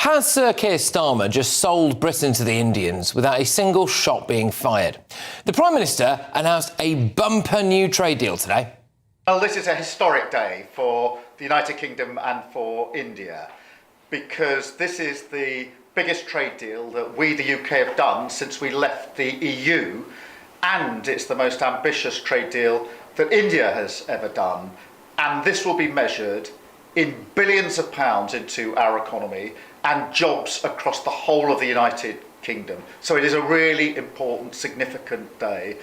Has Sir Keir Starmer just sold Britain to the Indians without a single shot being fired? The Prime Minister announced a bumper new trade deal today. Well, this is a historic day for the United Kingdom and for India, because this is the biggest trade deal that we, the UK, have done since we left the EU, and it's the most ambitious trade deal that India has ever done. And this will be measured in billions of pounds into our economy and jobs across the whole of the United Kingdom. So it is a really important, significant day.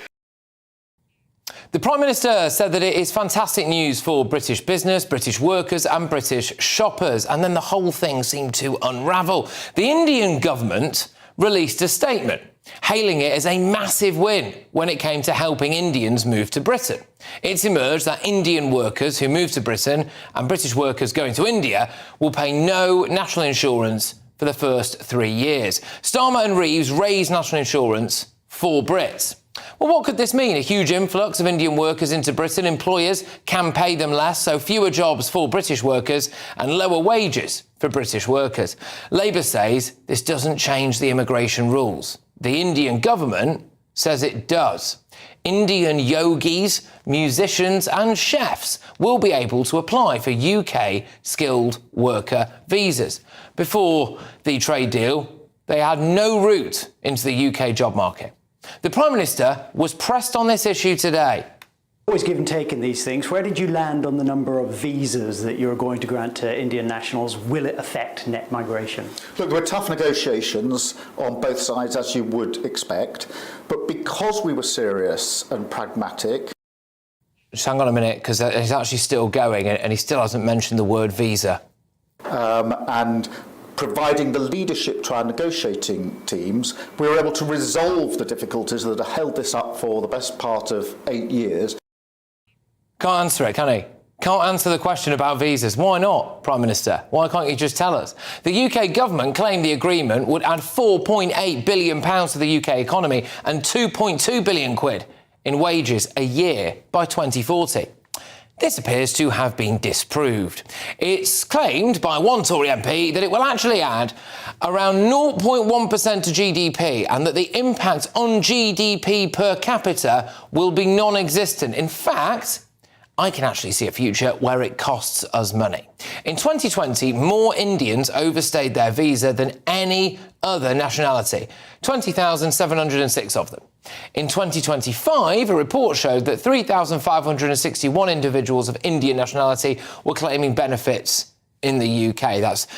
The Prime Minister said that it is fantastic news for British business, British workers and British shoppers, and then the whole thing seemed to unravel. The Indian government released a statement, hailing it as a massive win when it came to helping Indians move to Britain. It's emerged that Indian workers who move to Britain and British workers going to India will pay no national insurance for the first 3 years. Starmer and Reeves raised national insurance for Brits. Well, what could this mean? A huge influx of Indian workers into Britain. Employers can pay them less, so fewer jobs for British workers and lower wages for British workers. Labour says this doesn't change the immigration rules. The Indian government says it does. Indian yogis, musicians and chefs will be able to apply for UK skilled worker visas. Before the trade deal, they had no route into the UK job market. The Prime Minister was pressed on this issue today. Always give and take in these things. Where did you land on the number of visas that you're going to grant to Indian nationals? Will it affect net migration? Look, there were tough negotiations on both sides, as you would expect, but because we were serious and pragmatic... Just hang on a minute, because he's actually still going and he still hasn't mentioned the word visa. And providing the leadership to our negotiating teams, we were able to resolve the difficulties that have held this up for the best part of 8 years. Can't answer it, can he? Can't answer the question about visas. Why not, Prime Minister? Why can't you just tell us? The UK government claimed the agreement would add £4.8 billion to the UK economy and 2.2 billion quid in wages a year by 2040. This appears to have been disproved. It's claimed by one Tory MP that it will actually add around 0.1% to GDP and that the impact on GDP per capita will be non-existent. In fact, I can actually see a future where it costs us money. In 2020, more Indians overstayed their visa than any other nationality, 20,706 of them. In 2025, a report showed that 3,561 individuals of Indian nationality were claiming benefits in the UK. That's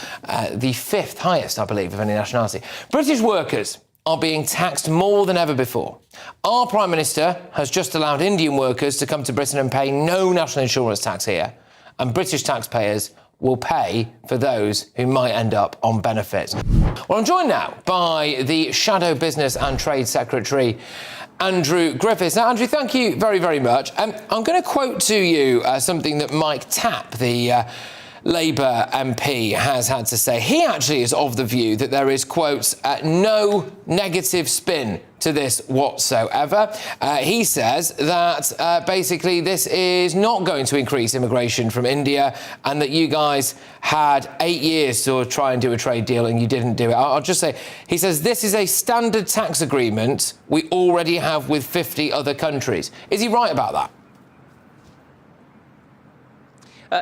the fifth highest, I believe, of any nationality. British workers are being taxed more than ever before. Our Prime Minister has just allowed Indian workers to come to Britain and pay no national insurance tax here, and British taxpayers will pay for those who might end up on benefits. Well, I'm joined now by the Shadow Business and Trade Secretary, Andrew Griffiths. Now, Andrew, thank you very, very much. I'm going to quote to you something that Mike Tapp, the Labour MP, has had to say. He actually is of the view that there is, quote, no negative spin to this whatsoever. He says that basically this is not going to increase immigration from India and that you guys had 8 years to try and do a trade deal and you didn't do it. I'll just say, he says this is a standard tax agreement we already have with 50 other countries. Is he right about that?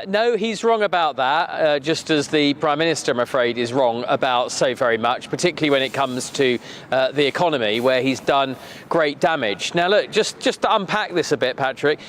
No, he's wrong about that, just as the Prime Minister, I'm afraid, is wrong about so very much, particularly when it comes to the economy, where he's done great damage. Now, look, just to unpack this a bit, Patrick,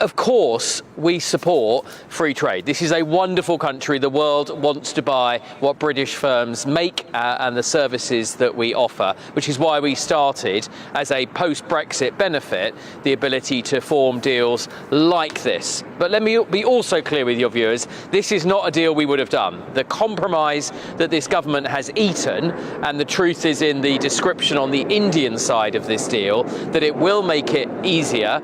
of course, we support free trade. This is a wonderful country. The world wants to buy what British firms make and the services that we offer, which is why we started, as a post-Brexit benefit, the ability to form deals like this. But let me be also clear with your viewers, this is not a deal we would have done. The compromise that this government has eaten, and the truth is in the description on the Indian side of this deal, that it will make it easier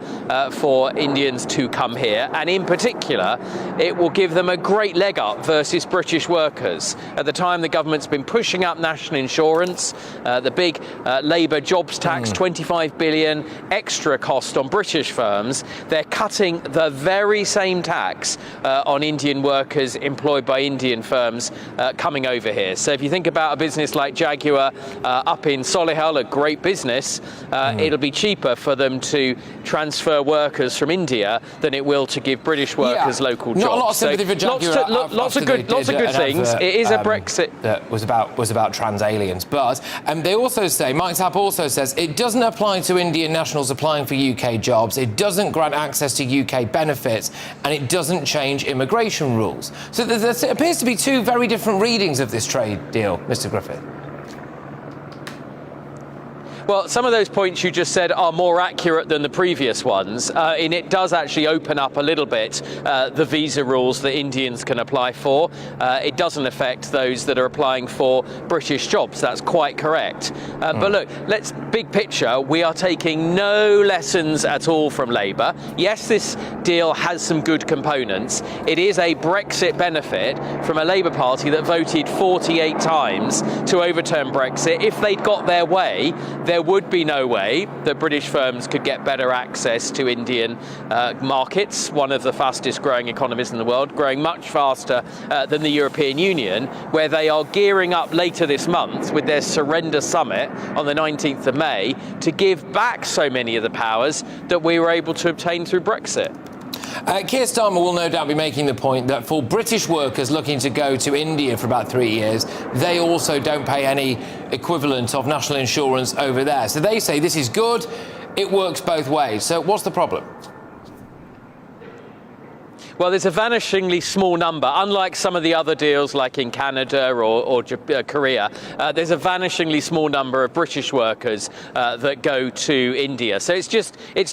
for Indians firms to come here, and in particular, it will give them a great leg up versus British workers. At the time, the government's been pushing up national insurance, the big Labour jobs tax, 25 billion extra cost on British firms. They're cutting the very same tax on Indian workers employed by Indian firms coming over here. So if you think about a business like Jaguar up in Solihull, a great business, it'll be cheaper for them to transfer workers from India than it will to give British workers local jobs. Not a lot of sympathy for Jaguar. Lots of good things. It is a Brexit that was about trans aliens, but they also say, Mike Tapp also says, it doesn't apply to Indian nationals applying for UK jobs, it doesn't grant access to UK benefits, and it doesn't change immigration rules. So there appears to be two very different readings of this trade deal, Mr. Griffith. Well, some of those points you just said are more accurate than the previous ones, and it does actually open up a little bit the visa rules that Indians can apply for. It doesn't affect those that are applying for British jobs. That's quite correct. But look, big picture, we are taking no lessons at all from Labour. Yes, this deal has some good components. It is a Brexit benefit from a Labour Party that voted 48 times to overturn Brexit. If they'd got their way, there would be no way that British firms could get better access to Indian markets, one of the fastest growing economies in the world, growing much faster than the European Union, where they are gearing up later this month with their Surrender Summit on the 19th of May to give back so many of the powers that we were able to obtain through Brexit. Keir Starmer will no doubt be making the point that for British workers looking to go to India for about 3 years, they also don't pay any equivalent of national insurance over there. So they say this is good, it works both ways. So what's the problem? Well, there's a vanishingly small number. Unlike some of the other deals like in Canada or Korea, there's a vanishingly small number of British workers that go to India. So it's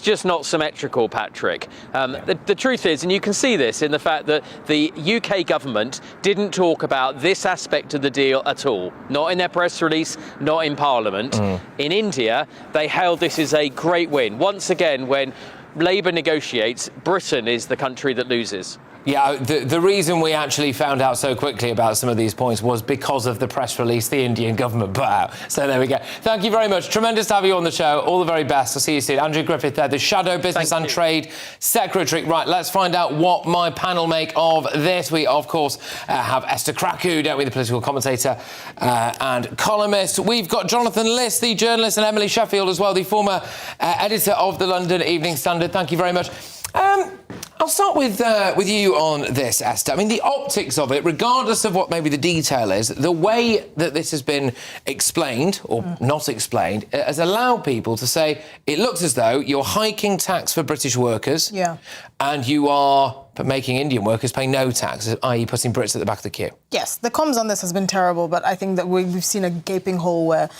just not symmetrical, Patrick. The truth is, and you can see this in the fact that the UK government didn't talk about this aspect of the deal at all. Not in their press release, not in Parliament. In India, they hailed this as a great win. Once again, when Labour negotiates, Britain is the country that loses. Yeah, the reason we actually found out so quickly about some of these points was because of the press release the Indian government put out. So there we go. Thank you very much. Tremendous to have you on the show. All the very best. I'll see you soon. Andrew Griffith there, the Shadow Business and Trade Secretary. Right, let's find out what my panel make of this. We, of course, have Esther Kraku, don't we, the political commentator and columnist. We've got Jonathan Liss, the journalist, and Emily Sheffield as well, the former editor of the London Evening Standard. Thank you very much. I'll start with you on this, Esther. I mean, the optics of it, regardless of what maybe the detail is, the way that this has been explained, or not explained, has allowed people to say it looks as though you're hiking tax for British workers, and you are making Indian workers pay no tax, i.e. putting Brits at the back of the queue. Yes, the comms on this has been terrible, but I think that we've seen a gaping hole where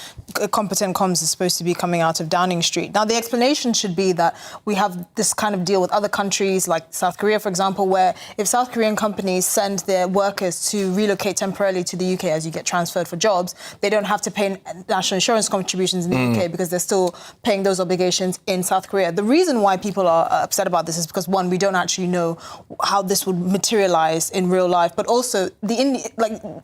competent comms is supposed to be coming out of Downing Street. Now, the explanation should be that we have this kind of deal with other countries, like South Korea, for example, where if South Korean companies send their workers to relocate temporarily to the UK as you get transferred for jobs, they don't have to pay national insurance contributions in the UK because they're still paying those obligations in South Korea. The reason why people are upset about this is because, one, we don't actually know how this would materialize in real life, but also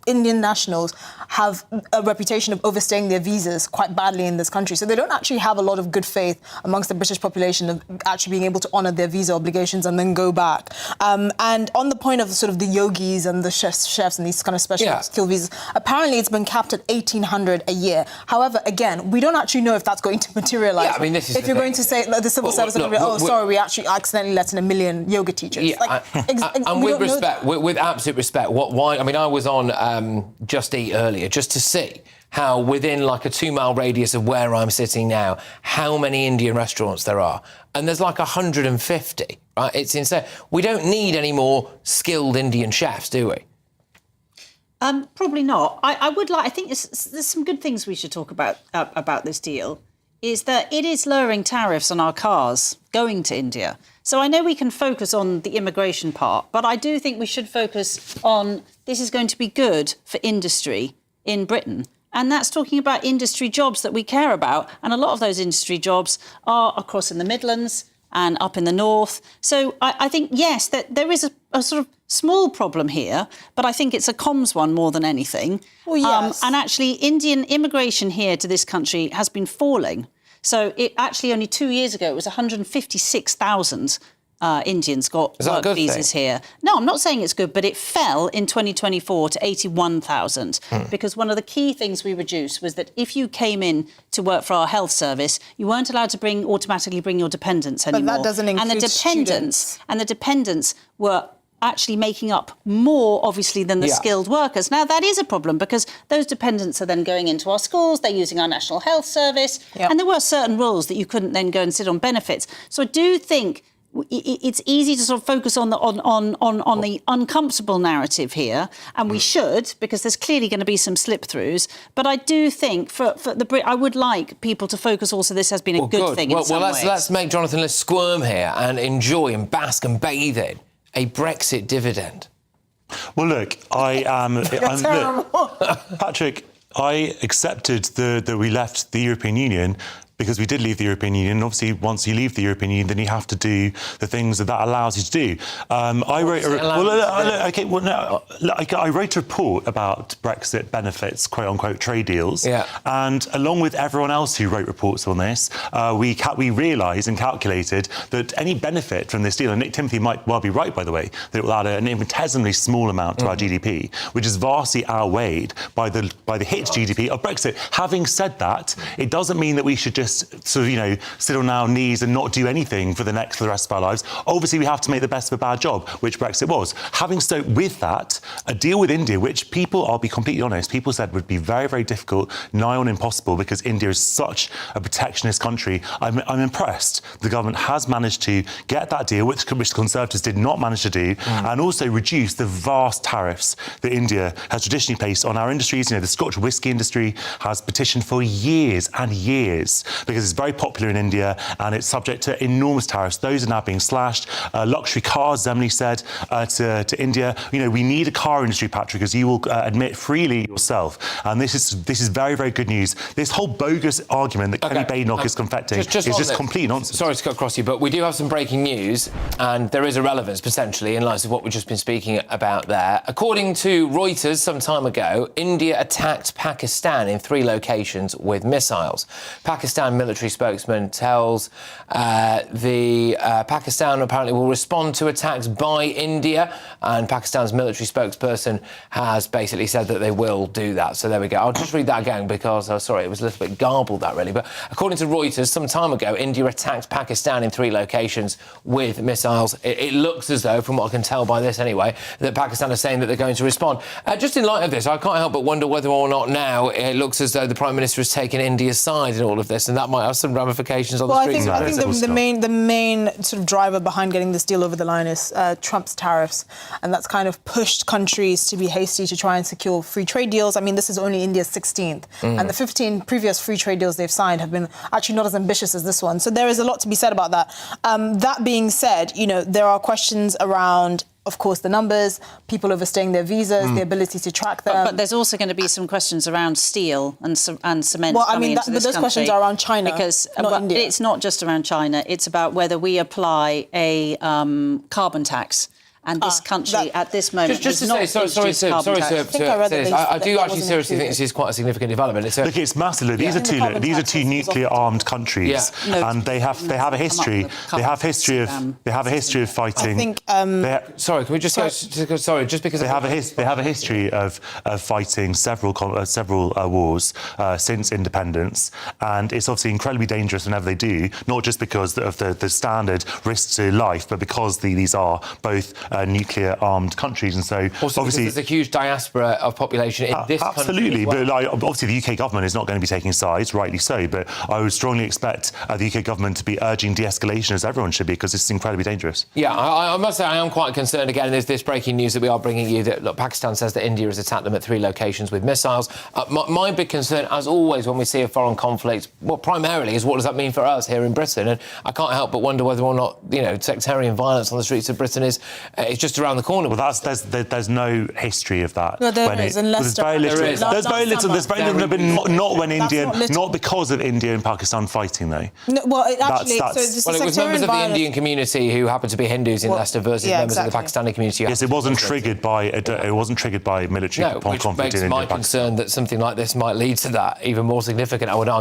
Indian nationals have a reputation of overstaying their visas quite badly in this country. So they don't actually have a lot of good faith amongst the British population of actually being able to honour their visa obligations and then go back. And on the point of sort of the yogis and the chefs and these kind of special skill visas, apparently it's been capped at 1,800 a year. However, again, we don't actually know if that's going to materialise. Yeah, I mean, this is if you're going to say the civil service, sorry, we actually accidentally let in 1 million yoga teachers. Yeah, and with respect, with absolute respect, why? I mean, I was on Just Eat earlier just to see how within like a 2-mile radius of where I'm sitting now, how many Indian restaurants there are. And there's like 150, right? It's insane. We don't need any more skilled Indian chefs, do we? Probably not. I think there's some good things we should talk about this deal, is that it is lowering tariffs on our cars going to India. So I know we can focus on the immigration part, but I do think we should focus on this is going to be good for industry in Britain. And that's talking about industry jobs that we care about. And a lot of those industry jobs are across in the Midlands and up in the north. So I think, yes, that there is a sort of small problem here, but I think it's a comms one more than anything. Well, yes. And actually, Indian immigration here to this country has been falling. So it actually only 2 years ago, it was 156,000 Indians got work visas here. No, I'm not saying it's good, but it fell in 2024 to 81,000 because one of the key things we reduced was that if you came in to work for our health service, you weren't allowed to automatically bring your dependents anymore. But that doesn't include students. And the dependents were actually making up more, obviously, than the skilled workers. Now, that is a problem because those dependents are then going into our schools, they're using our National Health Service, and there were certain rules that you couldn't then go and sit on benefits. So I do think it's easy to sort of focus on the uncomfortable narrative here, and we should, because there's clearly going to be some slip-throughs. But I do think for the Brit, I would like people to focus also this has been a good thing in some ways. Let's make Jonathan Liss squirm here and enjoy and bask and bathe in a Brexit dividend. Well, look, Patrick, I accepted that we left the European Union because we did leave the European Union. Obviously, once you leave the European Union, then you have to do the things that allows you to do. I wrote a report about Brexit benefits, quote-unquote, trade deals. Yeah. And along with everyone else who wrote reports on this, we realised and calculated that any benefit from this deal, and Nick Timothy might well be right, by the way, that it will add an infinitesimally small amount to our GDP, which is vastly outweighed by the hit GDP of Brexit. Having said that, it doesn't mean that we should just sort of, sit on our knees and not do anything for the rest of our lives. Obviously, we have to make the best of a bad job, which Brexit was. Having so with that, a deal with India, which people, I'll be completely honest, people said would be very, very difficult, nigh on impossible, because India is such a protectionist country. I'm impressed the government has managed to get that deal, which the Conservatives did not manage to do, and also reduce the vast tariffs that India has traditionally placed on our industries. The Scotch whisky industry has petitioned for years and years because it's very popular in India and it's subject to enormous tariffs. Those are now being slashed. Luxury cars, Zemley said to India, we need a car industry, Patrick, as you will admit freely yourself. And this is very, very good news. This whole bogus argument that Kenny Badenoch is confecting is just complete nonsense. Sorry to cut across you, but we do have some breaking news, and there is a relevance potentially in light of what we've just been speaking about there. According to Reuters, some time ago, India attacked Pakistan in 3 locations with missiles. Pakistan military spokesman tells Pakistan apparently will respond to attacks by India, and Pakistan's military spokesperson has basically said that they will do that. So there we go. I'll just read that again because, sorry, it was a little bit garbled, that really. But according to Reuters, some time ago, India attacked Pakistan in 3 locations with missiles. It looks as though, from what I can tell by this anyway, that Pakistan is saying that they're going to respond. Just in light of this, I can't help but wonder whether or not now it looks as though the Prime Minister has taken India's side in all of this, and that might have some ramifications on the streets. I think the main sort of driver behind getting this deal over the line is Trump's tariffs, and that's kind of pushed countries to be hasty to try and secure free trade deals. I mean, this is only India's 16th, and the 15 previous free trade deals they've signed have been actually not as ambitious as this one. So there is a lot to be said about that. That being said, there are questions around, of course, the numbers, people overstaying their visas, the ability to track them. But there's also going to be some questions around steel and cement. Well, I mean, but those questions are around China, because India. It's not just around China. It's about whether we apply a carbon tax. And this country, at this moment, just to say, sorry to say this. I do actually seriously think this is quite a significant development. Look, it's massive. These are two nuclear-armed countries, and they have a history. They have a history of fighting. I think. Sorry, can we just go? Sorry, just because they have a history of fighting several wars since independence, and it's obviously incredibly dangerous whenever they do. Not just because of the standard risks to life, but because these are both nuclear-armed countries, and so also obviously there's a huge diaspora of population in this country. Absolutely, well. But obviously the UK government is not going to be taking sides, rightly so. But I would strongly expect the UK government to be urging de-escalation, as everyone should be, because this is incredibly dangerous. Yeah, I must say I am quite concerned. Again, there's this breaking news that we are bringing you that Pakistan says that India has attacked them at 3 locations with missiles. My big concern, as always, when we see a foreign conflict, well, primarily is what does that mean for us here in Britain? And I can't help but wonder whether or not sectarian violence on the streets of Britain is It's just around the corner. Well, there's no history of that. No, there is, in Leicester. There's very little, but not when India, not because of India and Pakistan fighting, though. No, well, it actually, it was members of the Indian community who happened to be Hindus in Leicester versus members of the Pakistani community. Yes, it wasn't triggered by military conflict which makes my concern that something like this might lead to that even more significant. I would argue.